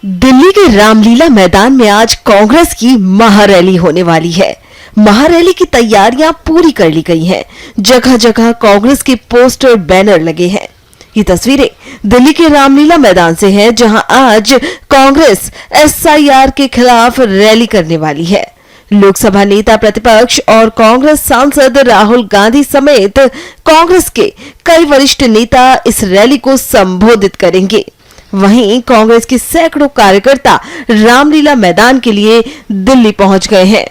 दिल्ली के रामलीला मैदान में आज कांग्रेस की महारैली होने वाली है। महारैली की तैयारियां पूरी कर ली गई हैं। जगह जगह कांग्रेस के पोस्टर बैनर लगे हैं। ये तस्वीरें दिल्ली के रामलीला मैदान से हैं, जहां आज कांग्रेस एसआईआर के खिलाफ रैली करने वाली है। लोकसभा नेता प्रतिपक्ष और कांग्रेस सांसद राहुल गांधी समेत कांग्रेस के कई वरिष्ठ नेता इस रैली को संबोधित करेंगे। वहीं कांग्रेस के सैकड़ों कार्यकर्ता रामलीला मैदान के लिए दिल्ली पहुंच गए हैं।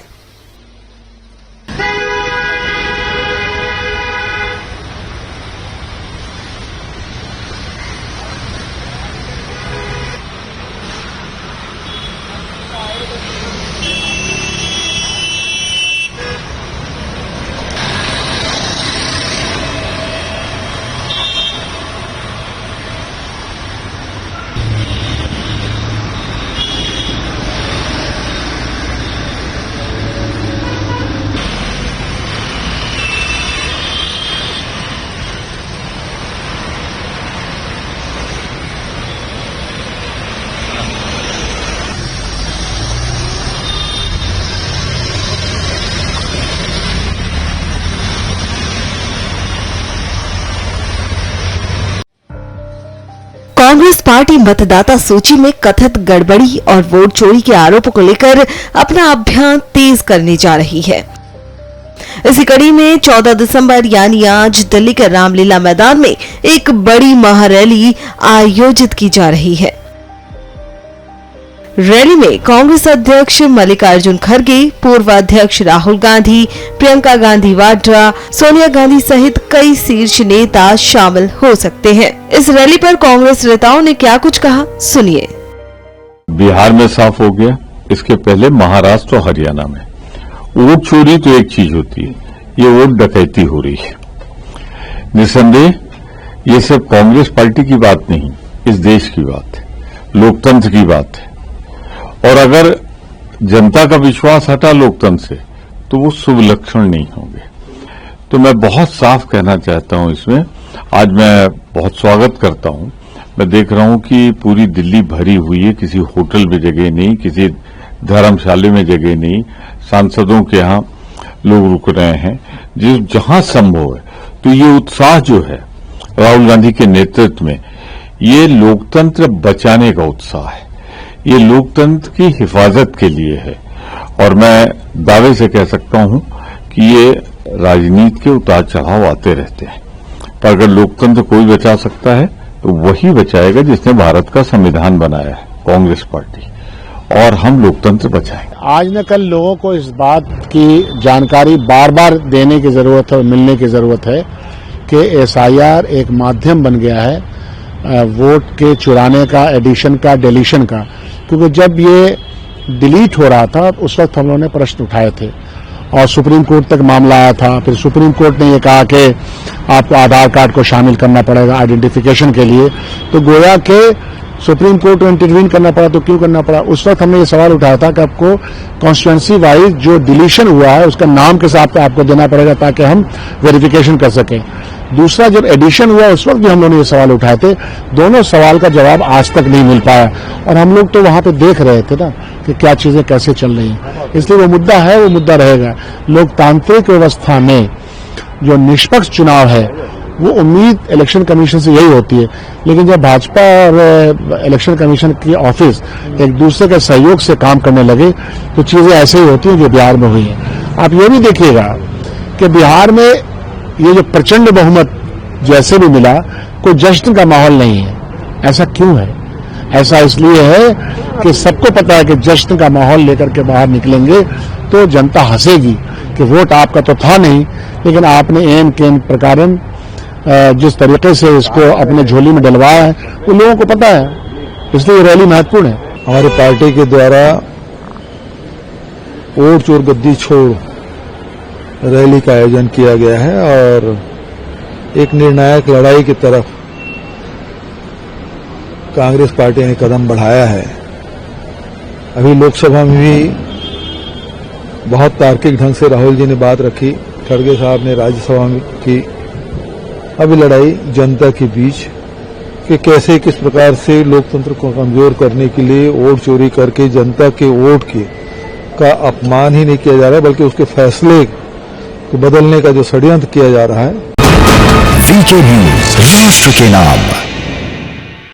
कांग्रेस पार्टी मतदाता सूची में कथित गड़बड़ी और वोट चोरी के आरोपों को लेकर अपना अभियान तेज करने जा रही है। इसी कड़ी में 14 दिसंबर यानी आज दिल्ली के रामलीला मैदान में एक बड़ी महारैली आयोजित की जा रही है। रैली में कांग्रेस अध्यक्ष मल्लिकार्जुन खड़गे, पूर्व अध्यक्ष राहुल गांधी, प्रियंका गांधी वाड्रा, सोनिया गांधी सहित कई शीर्ष नेता शामिल हो सकते हैं। इस रैली पर कांग्रेस नेताओं ने क्या कुछ कहा, सुनिए। बिहार में साफ हो गया, इसके पहले महाराष्ट्र और हरियाणा में वोट चोरी तो एक चीज होती है, ये वोट डकैती हो रही है। निसंदेह ये सिर्फ कांग्रेस पार्टी की बात नहीं, इस देश की बात है, लोकतंत्र की बात है। और अगर जनता का विश्वास हटा लोकतंत्र से तो वो शुभ लक्षण नहीं होंगे। तो मैं बहुत साफ कहना चाहता हूं इसमें। आज मैं बहुत स्वागत करता हूं। मैं देख रहा हूं कि पूरी दिल्ली भरी हुई है, किसी होटल में जगह नहीं, किसी धर्मशाला में जगह नहीं, सांसदों के यहां लोग रुक रहे हैं। जहां संभव है तो ये उत्साह जो है राहुल गांधी के नेतृत्व में, ये लोकतंत्र बचाने का उत्साह है, ये लोकतंत्र की हिफाजत के लिए है। और मैं दावे से कह सकता हूं कि ये राजनीति के उतार चढ़ाव आते रहते हैं, पर अगर लोकतंत्र कोई बचा सकता है तो वही बचाएगा जिसने भारत का संविधान बनाया है, कांग्रेस पार्टी। और हम लोकतंत्र बचाएंगे। आज न कल लोगों को इस बात की जानकारी बार बार देने की जरूरत है और मिलने की जरूरत है कि एसआईआर एक माध्यम बन गया है वोट के चुराने का, एडिशन का, डिलीशन का। क्योंकि जब ये डिलीट हो रहा था उस वक्त हम लोगों ने प्रश्न उठाए थे और सुप्रीम कोर्ट तक मामला आया था। फिर सुप्रीम कोर्ट ने ये कहा कि आपको आधार कार्ड को शामिल करना पड़ेगा आइडेंटिफिकेशन के लिए। तो गोया के सुप्रीम कोर्ट को इंटरवीन करना पड़ा। तो क्यों करना पड़ा? उस वक्त हमने ये सवाल उठाया था कि आपको कॉन्स्टिट्यूएंसी वाइज जो डिलीशन हुआ है उसका नाम के साथ आपको देना पड़ेगा ताकि हम वेरिफिकेशन कर सकें। दूसरा, जब एडिशन हुआ उस वक्त भी हम लोगों ने ये सवाल उठाए थे। दोनों सवाल का जवाब आज तक नहीं मिल पाया और हम लोग तो वहां पे देख रहे थे ना कि क्या चीजें कैसे चल रही हैं। इसलिए वो मुद्दा है, वो मुद्दा रहेगा। लोकतांत्रिक व्यवस्था में जो निष्पक्ष चुनाव है वो उम्मीद इलेक्शन कमीशन से यही होती है। लेकिन जब भाजपा और इलेक्शन कमीशन की ऑफिस एक दूसरे के सहयोग से काम करने लगे तो चीजें ऐसे ही होती हैं जो बिहार में हुई हैं। आप ये भी देखिएगा कि बिहार में ये जो प्रचंड बहुमत जैसे भी मिला, कोई जश्न का माहौल नहीं है। ऐसा क्यों है? ऐसा इसलिए है कि सबको पता है कि जश्न का माहौल लेकर के बाहर निकलेंगे तो जनता हंसेगी कि वोट आपका तो था नहीं, लेकिन आपने एन केन प्रकारन जिस तरीके से इसको अपने झोली में डलवाया है वो लोगों को पता है। इसलिए रैली महत्वपूर्ण है। हमारी पार्टी के द्वारा वोट चोर गद्दी छोड़ रैली का आयोजन किया गया है और एक निर्णायक लड़ाई की तरफ कांग्रेस पार्टी ने कदम बढ़ाया है। अभी लोकसभा में भी बहुत तार्किक ढंग से राहुल जी ने बात रखी, खड़गे साहब ने राज्यसभा में की। अभी लड़ाई जनता के बीच कि कैसे किस प्रकार से लोकतंत्र को कमजोर करने के लिए वोट चोरी करके जनता के वोट का अपमान ही नहीं किया जा रहा बल्कि उसके फैसले को बदलने का जो षड्यंत्र किया जा रहा है। वीके न्यूज, राष्ट्र के नाम।